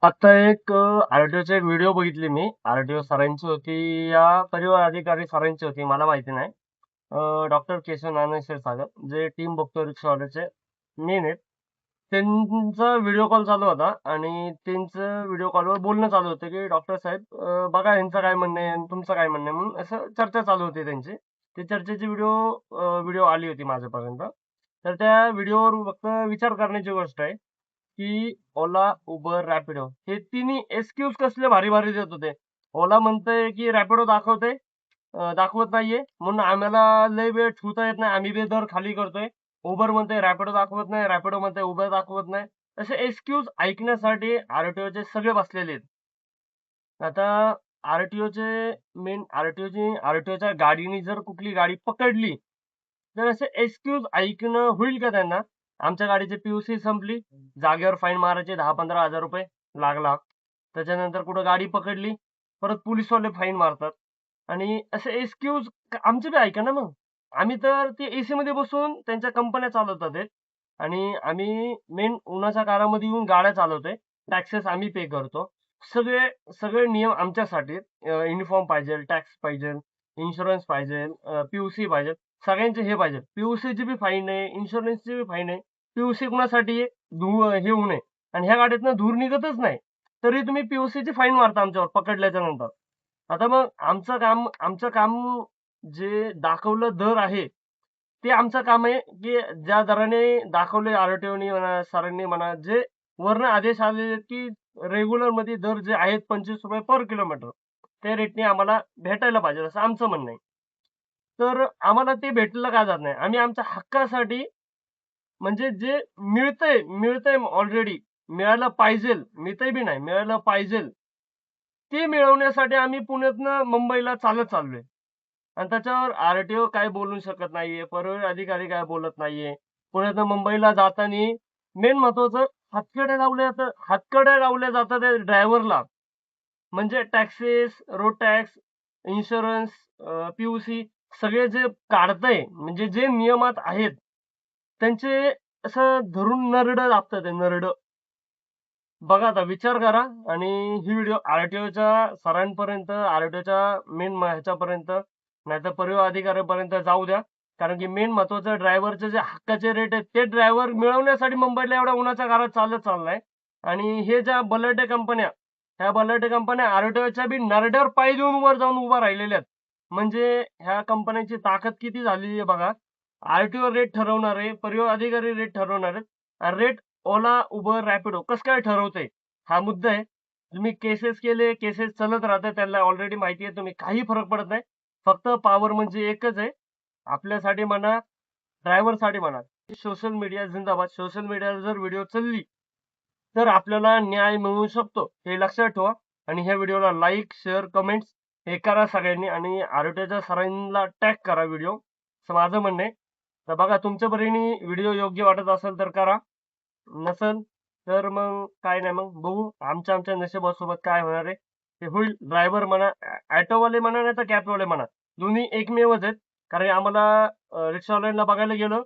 आता एक आरटीओची एक व्हिडिओ बघितली मी. आरटीओ सरांची होती या परिवहन अधिकारी सरांची होती मला माहिती नाही. डॉक्टर केशव नारायण सागर जे टीम बघतो रिक्षावाल्याचे मेन आहेत. त्यांचा व्हिडिओ कॉल चालू होता आणि त्यांचं व्हिडिओ कॉलवर बोलणं चालू होतं, की "डॉक्टर साहेब बघा ह्यांचं काय म्हणणं आहे आणि तुमचं काय म्हणणं आहे?" म्हणून असं चर्चा चालू होती त्यांची. ती चर्चेची व्हिडिओ व्हिडिओ आली होती माझ्यापर्यंत. तर त्या व्हिडिओवर फक्त विचार करण्याची गोष्ट आहे, की ओला, उबर, रॅपिडो हे तिन्ही एक्सक्यूज कसले भारी-भारी देत होते. ओला म्हणतंय, की रॅपिडो दाखवतंय, दाखवत नाहीये म्हणून आम्हाला लय वेळ ठेवता येत नाही. आम्ही बी दर खाली करतोय. उबर म्हणतंय रॅपिडो दाखवत नाही, रॅपिडो म्हणतंय उबर दाखवत नाही. असे एक्सक्यूज ऐकण्यासाठी आरटीओचे सगळे बसलेले आहेत. आता आरटीओचे मेन आरटीओच्या गाडीने जर कुठली गाडी पकडली, तर असे एक्सक्यूज ऐकणं होईल का त्यांना? आमच्या गाडीची पी संपली, जागेवर फाईन मारायचे 10,000-15,000 रुपये लाख. त्याच्यानंतर कुठं गाडी पकडली, परत पोलिसवाले फाईन मारतात आणि असे एक्सक्यूज आमचे बी ऐका ना मग. आम्ही तर ते एसीमध्ये बसून त्यांच्या कंपन्या चालवतात आहेत आणि आम्ही मेन उन्हाच्या काळामध्ये येऊन गाड्या चालवतोय. टॅक्सेस आम्ही पे करतो. सगळे सगळे नियम आमच्यासाठी युनिफॉर्म पाहिजे, टॅक्स पाहिजे, इन्शुरन्स पाहिजे, पाहिजे. सगळ्यांचे हे पाहिजे. पी-यू-सीची बी फाईन आहे, इन्शुरन्सची बी फाईन आहे. पी कुणासाठी आहे? हे होऊ नये आणि ह्या गाडीतनं धूर निघतच नाही. तरी तुम्ही पी फाईन मारता आमच्यावर पकडल्याच्या नंतर. आता मग आमचं काम जे दाखवलं दर आहे, ते आमचं काम आहे, की ज्या दराने दाखवले आरटीओनी म्हणा, सरांनी म्हणा, जे वरनं आदेश आलेले की रेग्युलरमध्ये दर जे आहेत ₹25 पर किलोमीटर, त्या रेटने आम्हाला भेटायला पाहिजे असं आमचं म्हणणं आहे. तर आम्हाला ते भेटलं का जात नाही? आम्ही आमच्या हक्कासाठी म्हणजे जे मिळतंय ऑलरेडी मिळायला पाहिजेल, मिळतंय बी नाही, मिळायला पाहिजेल, ते मिळवण्यासाठी आम्ही पुण्यातनं मुंबईला चालत चाललोय. आणि त्याच्यावर आरटीओ काय बोलू शकत नाहीये, परिवहन अधिकारी काय बोलत नाहीये. पुण्यातनं मुंबईला जातानी मेन महत्वाचं हातकड्या लावल्या जातात त्या ड्रायव्हरला. म्हणजे टॅक्सेस, रोड टॅक्स, इन्शुरन्स, सगळे जे काढतंय म्हणजे जे नियमात आहेत, त्यांचे असं धरून नरडं दाबतात ते नरडं. बघा आता विचार करा आणि ही व्हिडिओ आरटीओच्या सरांपर्यंत, आरटीओच्या मेन ह्याच्यापर्यंत, नाहीतर परिवहन अधिकाऱ्यापर्यंत जाऊ द्या. कारण की मेन महत्वाचं ड्रायव्हरचे जे हक्काचे रेट आहेत, ते ड्रायव्हर मिळवण्यासाठी मुंबईला एवढ्या उन्हाच्या काळात चालत चाललाय. आणि हे ज्या बलाढ्य कंपन्या, ह्या बलाढ्य कंपन्या आरटीओच्या बी नरड्यावर पाय देऊन वर जाऊन उभा राहिलेल्या आहेत. म्हणजे ह्या कंपन्यांची ताकद किती झालेली आहे बघा. आरटीओ रेट ठरवणार आहे, परिवहन अधिकारी रेट ठरवणार आहेत. रेट ओला, उबर, रॅपिडो कसं काय ठरवतंय? हा मुद्दा आहे. तुम्ही केसेस केले, केसेस चालत राहतात. त्यांना ऑलरेडी माहिती आहे तुम्ही काही फरक पडत नाही. फक्त पॉवर म्हणजे एकच आहे. आपल्यासाठी म्हणा, ड्रायव्हरसाठी म्हणा. सोशल मीडिया जिंदाबाद. सोशल मीडियावर जर व्हिडिओ चालली, तर आपल्याला न्याय मिळू शकतो. हे लक्षात ठेवा आणि ह्या व्हिडिओला लाईक, शेअर, कमेंट्स हे करा सगळ्यांनी आणि आरोग्याच्या सरांना टॅग करा व्हिडिओ, असं माझं म्हणणं आहे. तर बघा तुमच्या परीने व्हिडिओ योग्य वाटत असेल तर करा. नसेल तर मग काय नाही मग बघू आमच्या नशिबासोबत काय होणार आहे. ते होईल. ड्रायव्हर म्हणा, ऑटोवाले म्हणा नाहीतर कॅबवाले म्हणा. दोन्ही एकमेवच आहेत. कारण आम्हाला रिक्षावाल्यांना बघायला गेलो